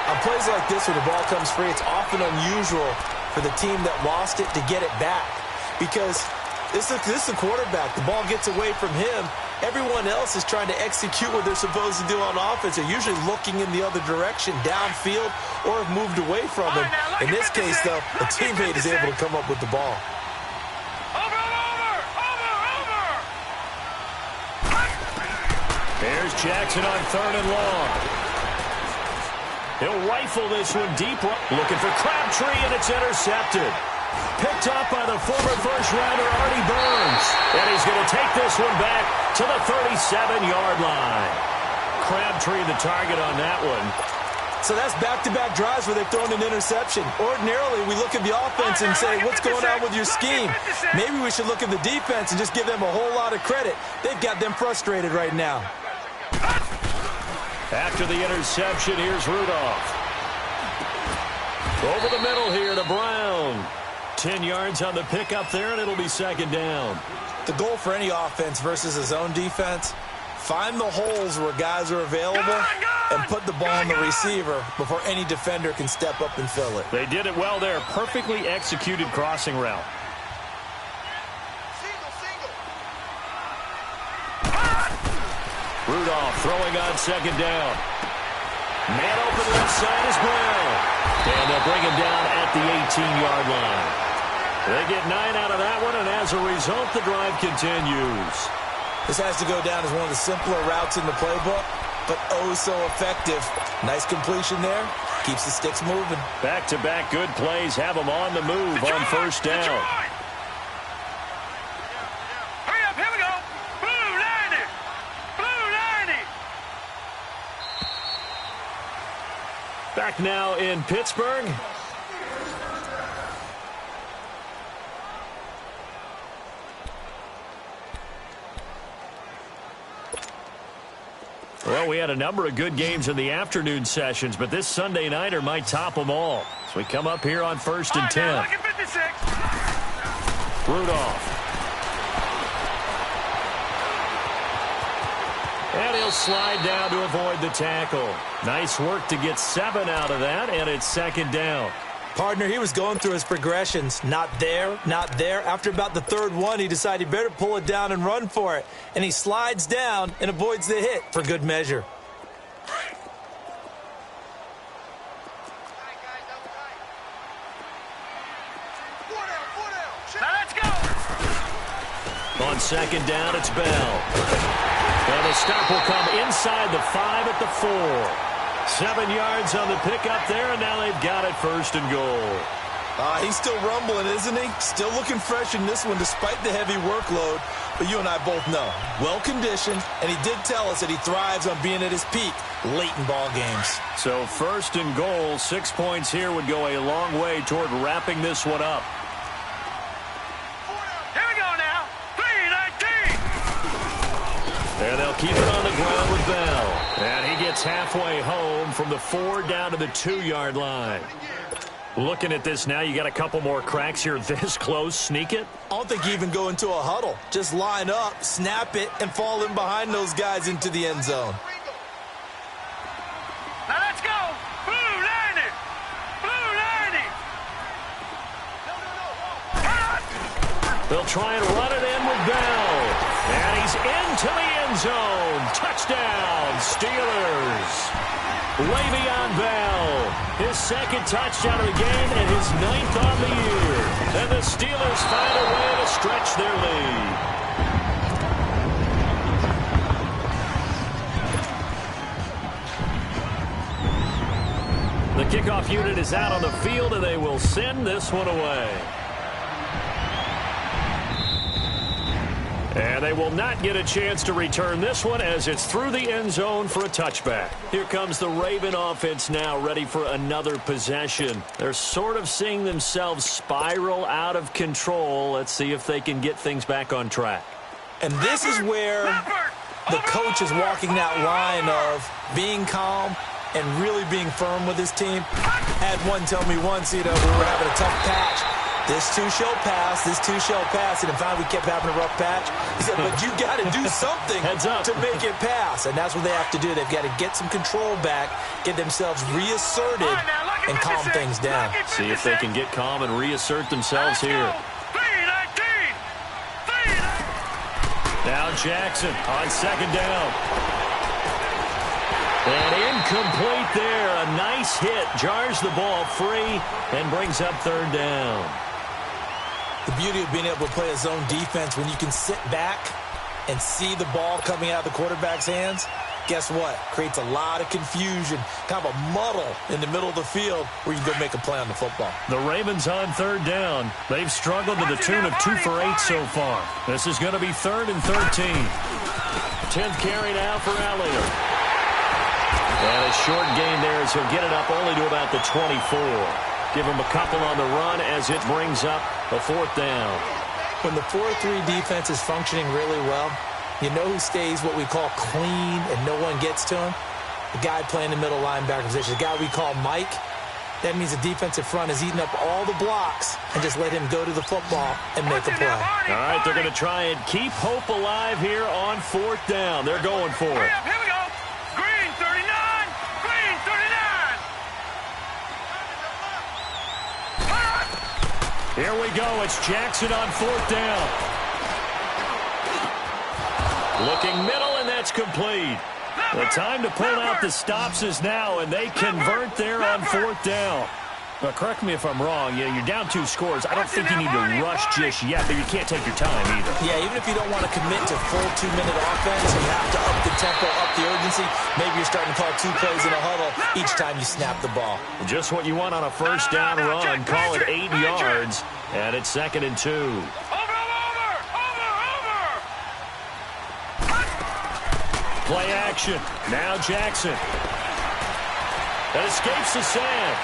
On plays like this where the ball comes free, it's often unusual for the team that lost it to get it back. Because this is the quarterback. The ball gets away from him. Everyone else is trying to execute what they're supposed to do on offense. They're usually looking in the other direction, downfield, or have moved away from him. In this case, though, the teammate is able to come up with the ball. There's Jackson on 3rd and long. He'll rifle this one deep. Looking for Crabtree, and it's intercepted. Picked up by the former first-rounder, Artie Burns. And he's going to take this one back to the 37-yard line. Crabtree the target on that one. So that's back-to-back drives where they've thrown an interception. Ordinarily, we look at the offense and say, what's going on with your scheme? Maybe we should look at the defense and just give them a whole lot of credit. They've got them frustrated right now. After the interception, here's Rudolph. Over the middle here to Brown. 10 yards on the pickup there, and it'll be 2nd down. The goal for any offense versus his own defense, find the holes where guys are available and put the ball on the receiver before any defender can step up and fill it. They did it well there. Perfectly executed crossing route. Rudolph throwing on 2nd down. Man open left side is Brown. And they'll bring him down at the 18-yard line. They get 9 out of that one, and as a result, the drive continues. This has to go down as one of the simpler routes in the playbook, but oh so effective. Nice completion there. Keeps the sticks moving. Back-to-back good plays have them on the move on 1st down. Hurry up, here we go. Blue 90. Blue 90. Back now in Pittsburgh. Well, we had a number of good games in the afternoon sessions, but this Sunday nighter might top them all. So we come up here on 1st and 10. Rudolph. And he'll slide down to avoid the tackle. Nice work to get 7 out of that, and it's 2nd down. Partner, he was going through his progressions. Not there, not there. After about the 3rd one, he decided he better pull it down and run for it. And he slides down and avoids the hit for good measure. Now let's go. On 2nd down, it's Bell. And the stop will come inside the 5 at the 4. 7 yards on the pickup there, and now they've got it 1st and goal. He's still rumbling, isn't he? Still looking fresh in this one despite the heavy workload. But you and I both know, well-conditioned, and he did tell us that he thrives on being at his peak late in ball games. So 1st and goal, 6 points here would go a long way toward wrapping this one up. Here we go now. 3-19. And they'll keep it on the ground with Bell. And he gets halfway home from the 4 down to the 2-yard line. Looking at this now, you got a couple more cracks here this close. Sneak it? I don't think you even go into a huddle. Just line up, snap it, and fall in behind those guys into the end zone. Now let's go. Blue 90. Blue 90. They'll try and run it in with Bell. And he's into the end zone. Touchdown, Steelers. Le'Veon Bell, his 2nd touchdown of the game and his 9th on the year. And the Steelers find a way to stretch their lead. The kickoff unit is out on the field, and they will send this one away. And they will not get a chance to return this one as it's through the end zone for a touchback. Here comes the Raven offense now, ready for another possession. They're sort of seeing themselves spiral out of control. Let's see if they can get things back on track. And this is where the coach is walking that line of being calm and really being firm with his team. Had one tell me once, we were having a tough patch. This too shall pass, this too shall pass, and in fact we kept having a rough patch. He said, but you got to do something to make it pass, and that's what they have to do. They've got to get some control back, get themselves reasserted, and calm things down. See if they can get calm and reassert themselves here. Now Jackson on second down. And incomplete there. A nice hit. Jars the ball free and brings up third down. The beauty of being able to play a zone defense when you can sit back and see the ball coming out of the quarterback's hands, guess what? Creates a lot of confusion, kind of a muddle in the middle of the field where you can go make a play on the football. The Ravens on third down. They've struggled to the tune of 2 for 8 so far. This is going to be 3rd and 13. 10th carry now for Elliott. And a short gain there as he'll get it up only to about the 24. Give him a couple on the run as it brings up a 4th down. When the 4-3 defense is functioning really well, you know who stays what we call clean and no one gets to him? The guy playing the middle linebacker position, the guy we call Mike. That means the defensive front is eating up all the blocks and just let him go to the football and make a play. All right, they're going to try and keep hope alive here on 4th down. They're going for it. Here we go. Green 39. Green 39. Here we go. It's Jackson on 4th down. Looking middle, and that's complete. The time to pull out the stops is now, and they convert there on 4th down. Now, correct me if I'm wrong. Yeah, you're down 2 scores. I don't think you need to rush just yet, but you can't take your time either. Yeah, even if you don't want to commit to full 2-minute offense, you have to up the tempo, up the urgency. Maybe you're starting to call 2 plays in a huddle each time you snap the ball. Just what you want on a first down run. Call it 8 yards, and it's 2nd and 2. Play action. Now Jackson. That escapes the sack.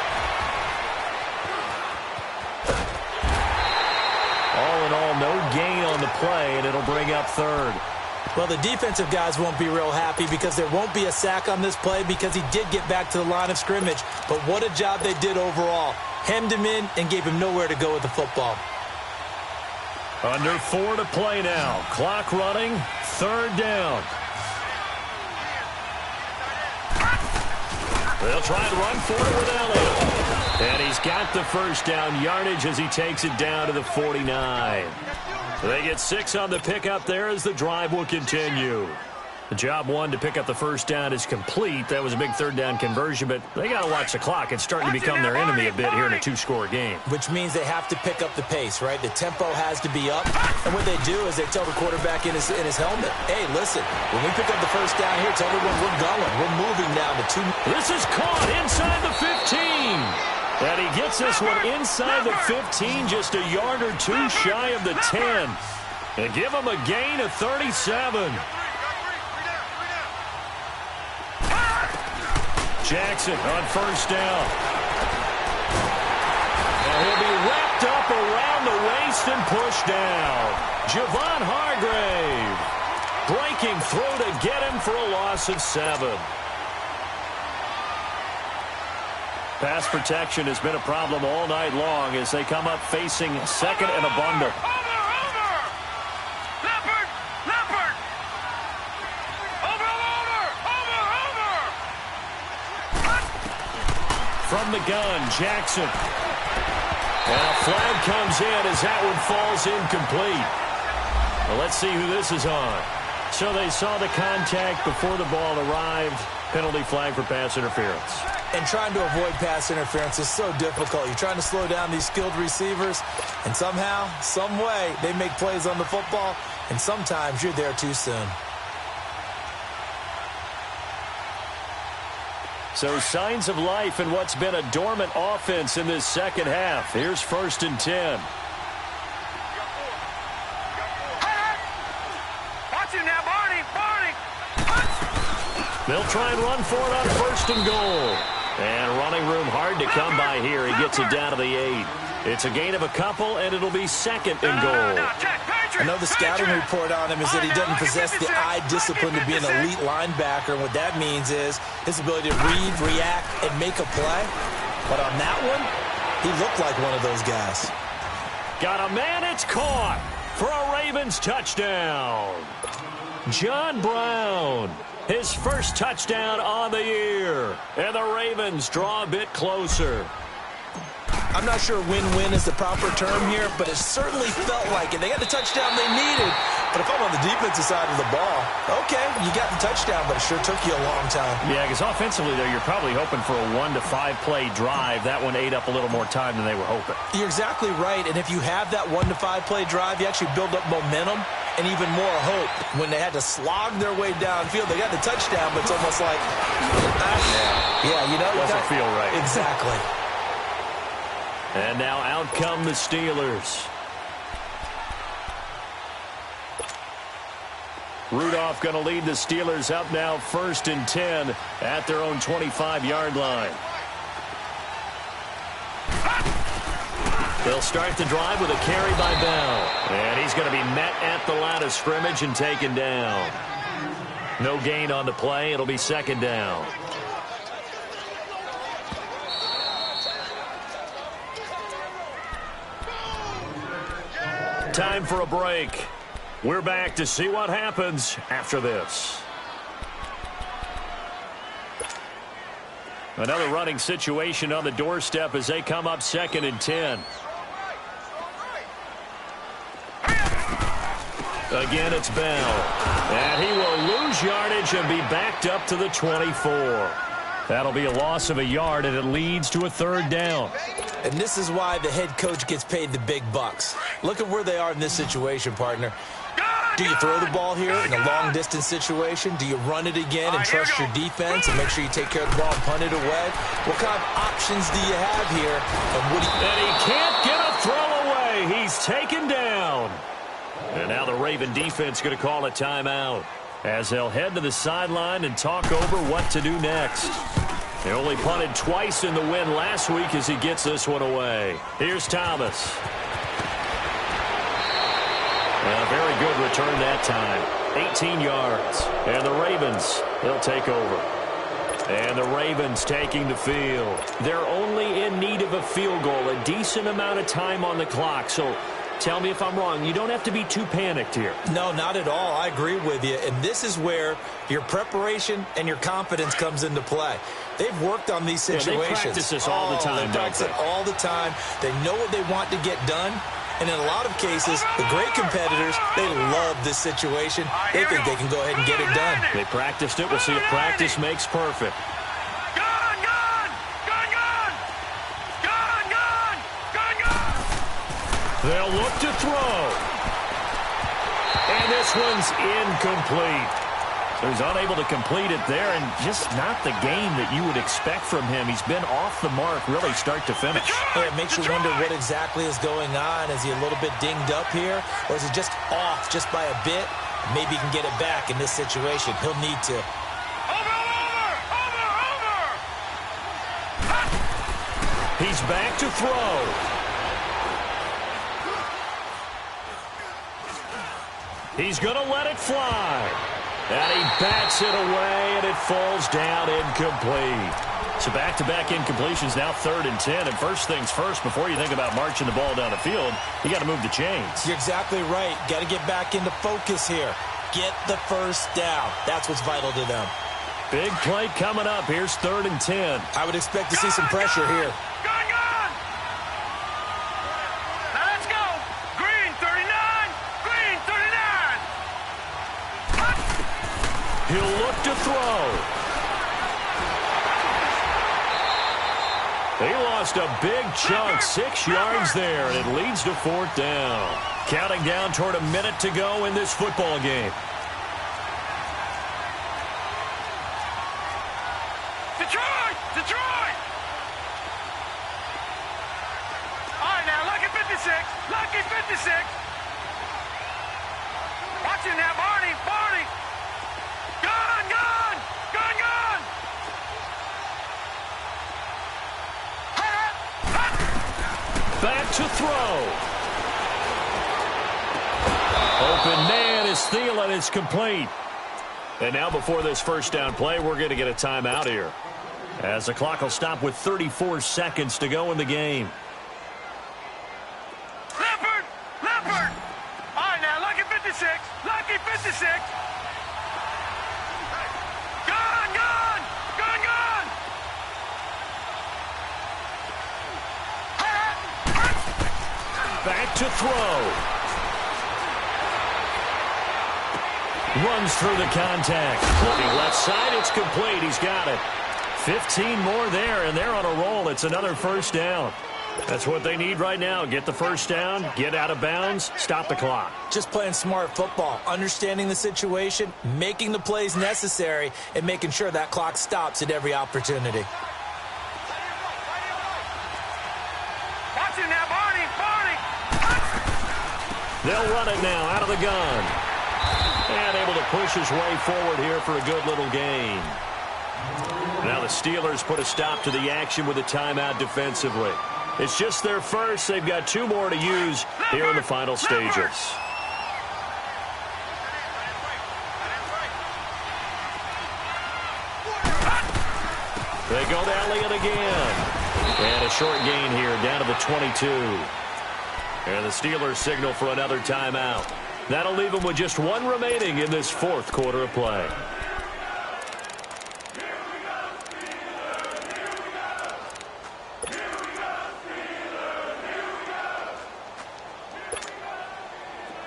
All in all, no gain on the play, and it'll bring up 3rd. Well, the defensive guys won't be real happy because there won't be a sack on this play because he did get back to the line of scrimmage. But what a job they did overall. Hemmed him in and gave him nowhere to go with the football. Under 4 to play now. Clock running. 3rd down. They'll try and run for it with Elliott. And he's got the first down yardage as he takes it down to the 49. They get 6 on the pickup there as the drive will continue. The job 1 to pick up the first down is complete. That was a big 3rd down conversion, but they got to watch the clock. It's starting to become their enemy a bit here in a 2-score game. Which means they have to pick up the pace, right? The tempo has to be up. And what they do is they tell the quarterback in his helmet, hey, listen, when we pick up the first down here, tell everyone we're going. We're moving down to 2. This is caught inside the 15. And he gets this one inside the 15, just a yard or 2 shy of the 10. And give him a gain of 37. Jackson on first down. And he'll be wrapped up around the waist and pushed down. Javon Hargrave breaking through to get him for a loss of 7. Pass protection has been a problem all night long as they come up facing 2nd and a bundle. From the gun, Jackson. And a flag comes in as that one falls incomplete. Well, let's see who this is on. So they saw the contact before the ball arrived. Penalty flag for pass interference. And trying to avoid pass interference is so difficult. You're trying to slow down these skilled receivers, and somehow, some way, they make plays on the football, and sometimes you're there too soon. So signs of life in what's been a dormant offense in this second half. Here's 1st and 10. Watch him now, Barney. They'll try and run for it on 1st and goal. And running room hard to come by here. He gets it down to the 8. It's a gain of a couple, and it'll be 2nd and goal. I know the scouting report on him is that he doesn't possess the eye discipline to be an elite linebacker. And what that means is his ability to read, react, and make a play. But on that one, he looked like one of those guys. Got a man, it's caught for a Ravens touchdown. John Brown, his first touchdown on the year. And the Ravens draw a bit closer. I'm not sure win-win is the proper term here, but it certainly felt like it. They got the touchdown they needed. But if I'm on the defensive side of the ball, okay, you got the touchdown, but it sure took you a long time. Yeah, because offensively, though, you're probably hoping for a 1 to 5 play drive. That one ate up a little more time than they were hoping. You're exactly right, and if you have that 1 to 5 play drive, you actually build up momentum and even more hope. When they had to slog their way downfield, they got the touchdown, but it's almost like, yeah, you know. Doesn't feel right. Exactly. And now out come the Steelers. Rudolph going to lead the Steelers up now 1st and 10 at their own 25-yard line. They'll start the drive with a carry by Bell. And he's going to be met at the line of scrimmage and taken down. No gain on the play. It'll be 2nd down. Time for a break. We're back to see what happens after this. Another running situation on the doorstep as they come up 2nd and 10. Again, it's Bell. And he will lose yardage and be backed up to the 24. That'll be a loss of a yard, and it leads to a 3rd down. And this is why the head coach gets paid the big bucks. Look at where they are in this situation, partner. Do you throw the ball here in a long-distance situation? Do you run it again and trust your defense and make sure you take care of the ball and punt it away? What kind of options do you have here? And he can't get a throw away. He's taken down. And now the Raven defense going to call a timeout as they'll head to the sideline and talk over what to do next. They only punted twice in the win last week as he gets this one away. Here's Thomas. A very good return that time. 18 yards. And the Ravens, they'll take over. And the Ravens taking the field. They're only in need of a field goal, a decent amount of time on the clock. So tell me if I'm wrong. You don't have to be too panicked here. No, not at all. I agree with you. And this is where your preparation and your confidence comes into play. They've worked on these situations. They practice this all the time, They practice it all the time. They know what they want to get done. And in a lot of cases, the great competitors, they love this situation. They think they can go ahead and get it done. They practiced it. We'll see if practice makes perfect. They'll look to throw. And this one's incomplete. So he's unable to complete it there, and just not the game that you would expect from him. He's been off the mark really start to finish. Yeah, it makes you wonder what exactly is going on. Is he a little bit dinged up here, or is he just off just by a bit? Maybe he can get it back in this situation. He'll need to. He's back to throw. He's going to let it fly. And he bats it away, and it falls down incomplete. So back-to-back incompletions, now 3rd and 10. And first things first, before you think about marching the ball down the field, you got to move the chains. You're exactly right. Got to get back into focus here. Get the first down. That's what's vital to them. Big play coming up. Here's 3rd and 10. I would expect to see some pressure here. He'll look to throw. He lost a big chunk, 6 yards there, and it leads to 4th down. Counting down toward a minute to go in this football game. 15 Detroit! Detroit! All right, now, lucky 56. Lucky 56. Watch it now, Barney. Barney. Gun, gun. Gun, gun. Back to throw. Open man is Thielen. It's complete. And now before this first down play, we're going to get a timeout here, as the clock will stop with 34 seconds to go in the game. Leopard! Leopard! All right, now, lucky 56. Lucky 56. Gun, gun. Gun, gun. Back to throw. Runs through the contact. Looking left side, it's complete. He's got it. 15 more there, and they're on a roll. It's another first down. That's what they need right now. Get the first down, get out of bounds, stop the clock. Just playing smart football, understanding the situation, making the plays necessary, and making sure that clock stops at every opportunity. Watch it now, Barney. Barney. They'll run it now out of the gun. And able to push his way forward here for a good little gain. Now the Steelers put a stop to the action with a timeout defensively. It's just their first. They've got 2 more to use here in the final stages. They go to Elliott again. And a short gain here down to the 22. And the Steelers signal for another timeout. That'll leave them with just 1 remaining in this fourth quarter of play.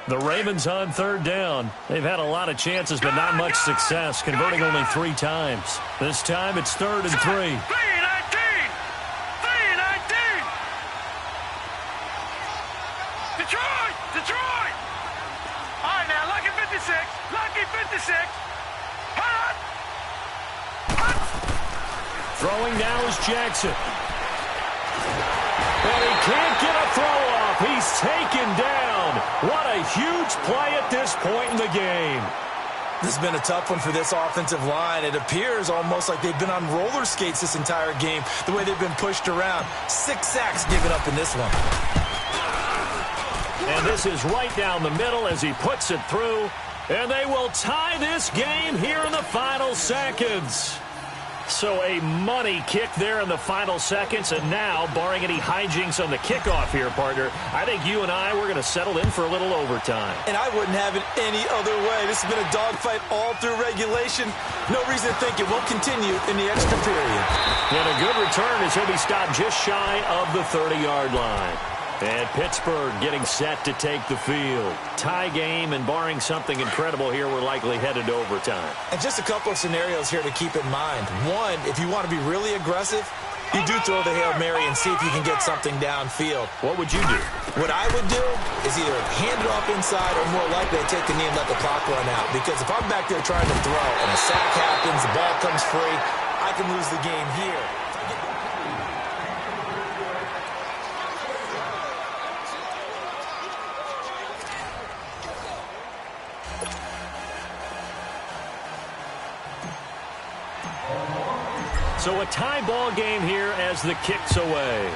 The Ravens on third down. They've had a lot of chances, but not much success, converting only 3 times. This time it's 3rd and 3. 3-19. 3-19. Detroit. Detroit. All right, now, lucky 56. Lucky 56. Hot. Throwing now is Jackson. And he can't get a throw off. He's taken down. What a huge play at this point in the game. This has been a tough one for this offensive line. It appears almost like they've been on roller skates this entire game, the way they've been pushed around. 6 sacks given up in this one. And this is right down the middle as he puts it through. And they will tie this game here in the final seconds. So a money kick there in the final seconds. And now, barring any hijinks on the kickoff here, partner, I think you and I, we're going to settle in for a little overtime. And I wouldn't have it any other way. This has been a dogfight all through regulation. No reason to think it won't continue in the extra period. And a good return as he'll be stopped just shy of the 30-yard line. And Pittsburgh getting set to take the field. Tie game, and barring something incredible here, we're likely headed to overtime. And just a couple of scenarios here to keep in mind. One, if you want to be really aggressive, you do throw the Hail Mary and see if you can get something downfield. What would you do? What I would do is either hand it off inside or more likely I take the knee and let the clock run out. Because if I'm back there trying to throw and a sack happens, the ball comes free, I can lose the game here. So a tie ball game here as the kick's away.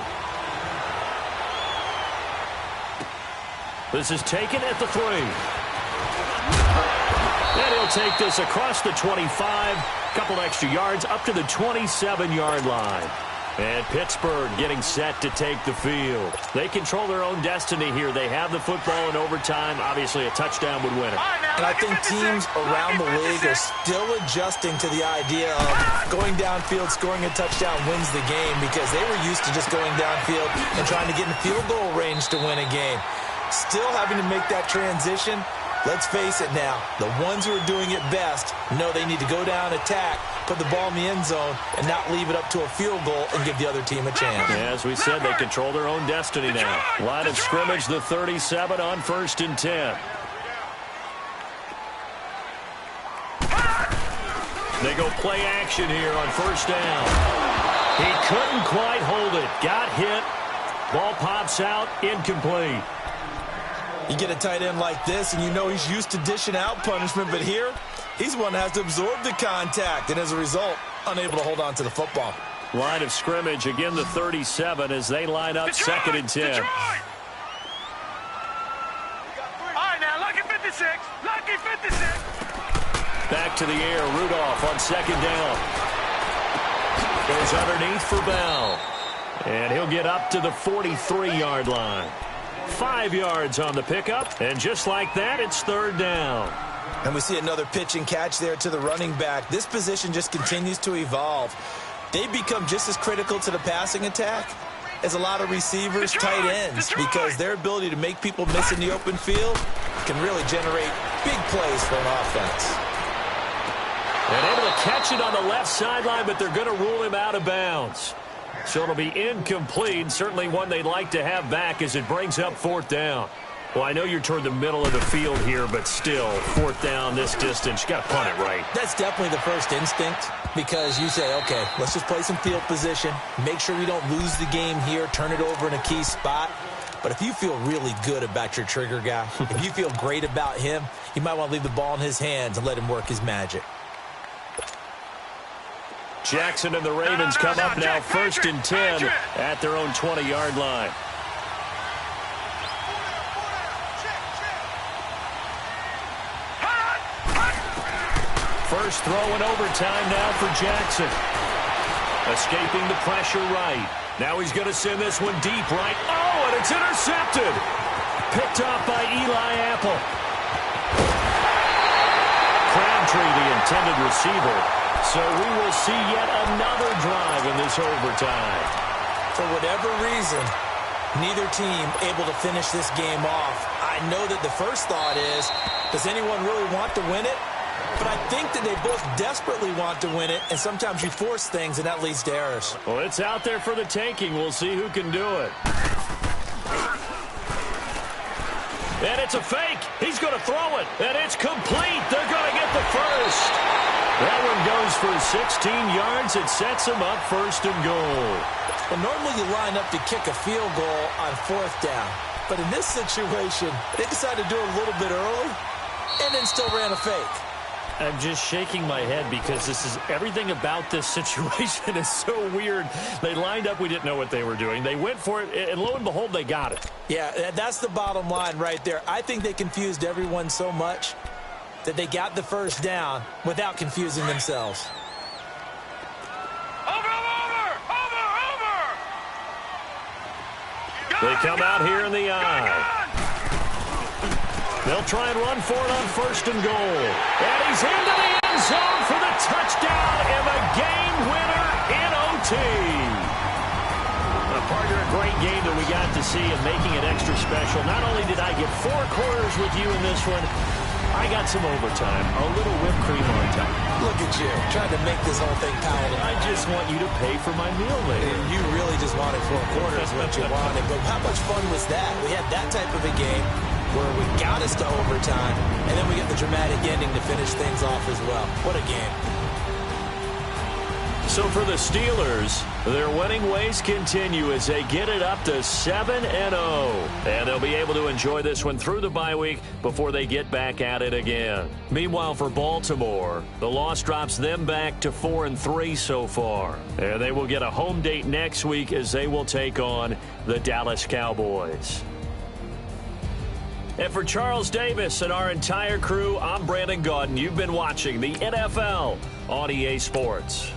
This is taken at the 3. And he'll take this across the 25. Couple extra yards up to the 27-yard line. And Pittsburgh getting set to take the field. They control their own destiny here. They have the football in overtime. Obviously, a touchdown would win it. And I think teams around the league are still adjusting to the idea of going downfield, scoring a touchdown wins the game, because they were used to just going downfield and trying to get in field goal range to win a game. Still having to make that transition. Let's face it now, the ones who are doing it best know they need to go down, attack, put the ball in the end zone, and not leave it up to a field goal and give the other team a chance. Yeah, as we said, they control their own destiny now. Line of scrimmage, the 37 on 1st and 10. They go play action here on first down. He couldn't quite hold it. Got hit. Ball pops out. Incomplete. You get a tight end like this, and you know he's used to dishing out punishment, but here, he's one that has to absorb the contact, and as a result, unable to hold on to the football. Line of scrimmage, again the 37 as they line up Detroit, 2nd and 10. Detroit. All right, now, lucky 56. Lucky 56. Back to the air. Rudolph on 2nd down. Goes underneath for Bell. And he'll get up to the 43-yard line. 5 yards on the pickup. And just like that, it's 3rd down. And we see another pitch and catch there to the running back. This position just continues to evolve. They become just as critical to the passing attack as a lot of receivers, tight ends, because their ability to make people miss in the open field can really generate big plays for an offense. And able to catch it on the left sideline, but they're going to rule him out of bounds. So it'll be incomplete, certainly one they'd like to have back as it brings up 4th down. Well, I know you're toward the middle of the field here, but still, 4th down this distance, you got to punt it right. That's definitely the first instinct, because you say, okay, let's just play some field position, make sure we don't lose the game here, turn it over in a key spot. But if you feel really good about your trigger guy, if you feel great about him, you might want to leave the ball in his hands and let him work his magic. Jackson and the Ravens come up now 1st and 10 at their own 20-yard line. First throw in overtime now for Jackson. Escaping the pressure right. Now he's going to send this one deep right. Oh, and it's intercepted. Picked off by Eli Apple. Crabtree, the intended receiver. So we will see yet another drive in this overtime. For whatever reason, neither team able to finish this game off. I know that the first thought is, does anyone really want to win it? But I think that they both desperately want to win it, and sometimes you force things, and that leads to errors. Well, it's out there for the taking. We'll see who can do it. And it's a fake. He's going to throw it, and it's complete. They're going to get the first. That one goes for 16 yards. It sets him up 1st and goal. Well, normally you line up to kick a field goal on 4th down. But in this situation, they decided to do it a little bit early and then still ran a fake. I'm just shaking my head because everything about this situation is so weird. They lined up. We didn't know what they were doing. They went for it, and lo and behold, they got it. Yeah, that's the bottom line right there. I think they confused everyone so much that they got the first down without confusing themselves. They come out here in the eye. They'll try and run for it on 1st and goal. And he's into the end zone for the touchdown and the game winner in OT. Partner, a great game that we got to see and making it extra special. Not only did I get 4 quarters with you in this one, I got some overtime, a little whipped cream on top. Look at you, trying to make this whole thing palatable. I just want you to pay for my meal later. And you really just wanted 4 quarters what you wanted. But how much fun was that? We had that type of a game where we got us to overtime, and then we get the dramatic ending to finish things off as well. What a game. So for the Steelers, their winning ways continue as they get it up to 7-0. And they'll be able to enjoy this one through the bye week before they get back at it again. Meanwhile, for Baltimore, the loss drops them back to 4-3 so far. And they will get a home date next week as they will take on the Dallas Cowboys. And for Charles Davis and our entire crew, I'm Brandon Gaudin. You've been watching the NFL on EA Sports.